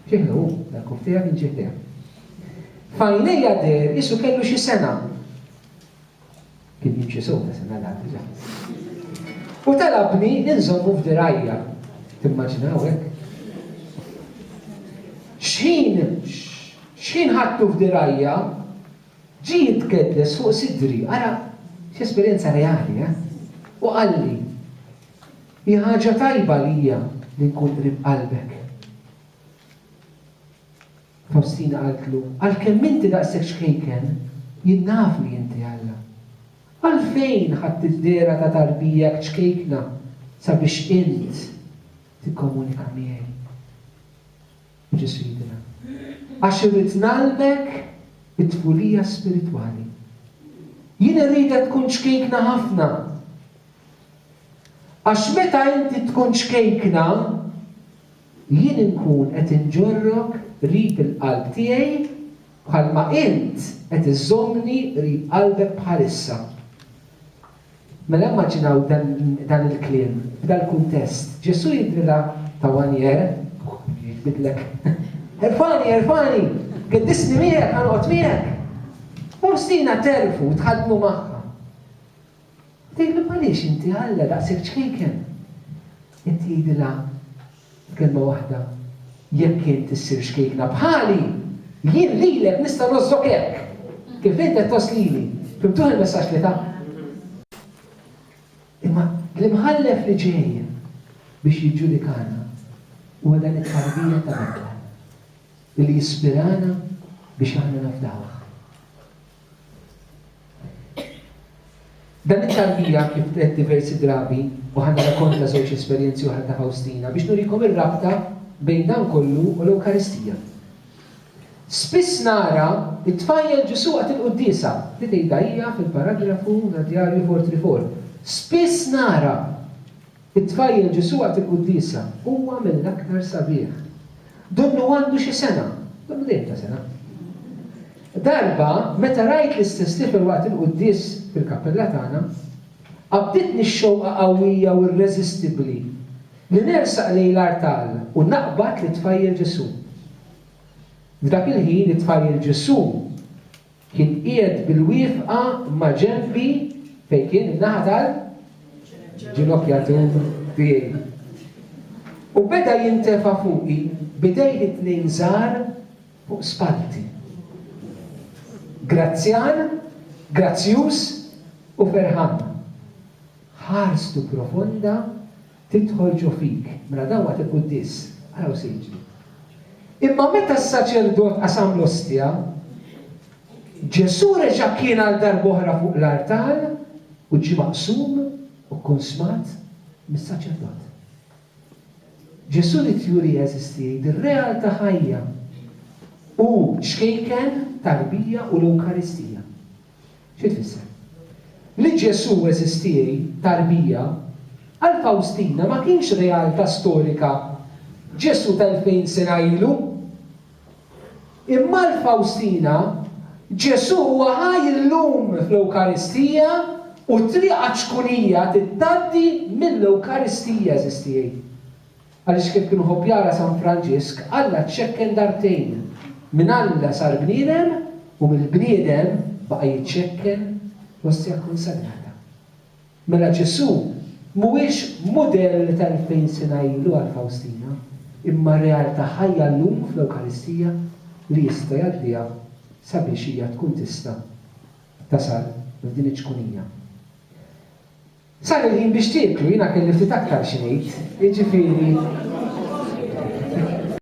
Xieħlu, dak tiegħek inġieħ. Fajnejja der, isu kellu xi sena. Kien jimxi sowta sena l-għadda. U talabni ninżommu f'dirajja. Timmaġinaw hekk? X'ħin ħadtu f'dirajja, ġi jitkeddes fuq sidri, ara x'esperjenza reali, u qalli, hi ħaġa tajba lija li nkun qrib qalbek. Faustina qaltlu, għalkemm inti daqshekk xkejken, jien naf li inti Alla. Għalfejn ħadd id-dera ta' tarbijak ċkejkna sabiex int tikkomunika miegħi. Ġesu jidilha. Għax irrid nagħlmek it-tfulija spiritwali. Jien irridek tkun ċkejkna ħafna. Għax meta inti tkun ċkejkna, jien inkun qed inġorrok rib il-qalb tiegħi bħalma int qed iżommni rib qalbek bħalissa. Mela immaġinaw dan il-kliem, f'dan il-kuntest. Ġesu jidrilha ta' wanjer, jibidlek. Erfani, għeddisni miegħek, ħanqod miegħek. Faustina terfu, tħadmu magħha. Tgħidlu għaliex inti Alla daqshekk ċkejken. Inti jidilha kelma waħda, jekk inti ssir xkejkna bħali, jien lilek nista' nożżok hekk. Kif inti qed toslili. Fimtuh il-messaġġ li ta' imma l-imħallef li ġej biex jiġġudikana huwa dan it-tarbija ta' Alla li jispirana biex aħna nafdawha. Dan it-tarbija kif qed diversi drabi u ħanna rakkonta żewġ esperjenzi oħra ta' Faustina biex nurikom ir-rabta bejn dan kollu u l-Ewkaristija. Spiss nara it-tfajjel Ġesu għat il-Qudiesa li tgħidha hija fil-paragrafu ta' Djarju 44. Spiss nara it-tfajjel Ġesu għat il-Qudiesa huwa mill-aktar sabiħ. Donnu għandu xi sena, donnu dejjem ta' sena. Darba, meta rajt l-istess tifel waqt il-Quddies fil-kappella tagħna, qabditni x-xewqa qawwija u irreżistibbli li nersaq lejn l-artal u naqbad li tfajjel Ġesu. F'dak il-ħin it-tfajjel Ġesu kien qiegħed bil-wieqfa ma' ġenbi fejn kien in-naħa tal-ġinokjatur tiegħi. U beda jintefa' fuqi bidejn it-tnejn żgħar fuq spalti. Grazzjan, grazzjuż u ferħan. Ħarstu profonda tidħol ġo fik, mela dan waqt il-Qudies, araw se jiġri. Imma meta s-saċerdot qasam l-ostja, Ġesu reġa' kien għal darb'oħra fuq l-artal u ġie maqsum u konsmat mis-saċerdot. Ġesu li tjuri jeżisti dir-realtà ħajja u xkejken, tarbija u l-Ewkaristija. Xi tfisser? Li Ġesu eżistijej tarbija għal Faustina ma kienx realtà storika Ġesu tal-2000 sena ilu. Imma l-Faustina Ġesu huwa ħaj illum fl-Ewkaristija u triqa ċkunija tittaddi mill-Ewkaristija eżistijej. Għaliex kif kienu ħobbjara San Franġisk, Alla ċekken darbtejn. Minn Alla sar bniedem u mill-bniedem baqa' jiċċekken l-ostja konsagrata. Mela Ġesu mhuwiex mudell tal-2000 sena ilu għal Faustina, imma realtà ħajja llum fl-Ewkaristija li jista' jgħaddiha sabiex hija tkun tista' tasal f'din iċ-ċkunija. Sar il-ħin biex tieklu, jiena kelli ftit aktar xi ngħid, jiġifieri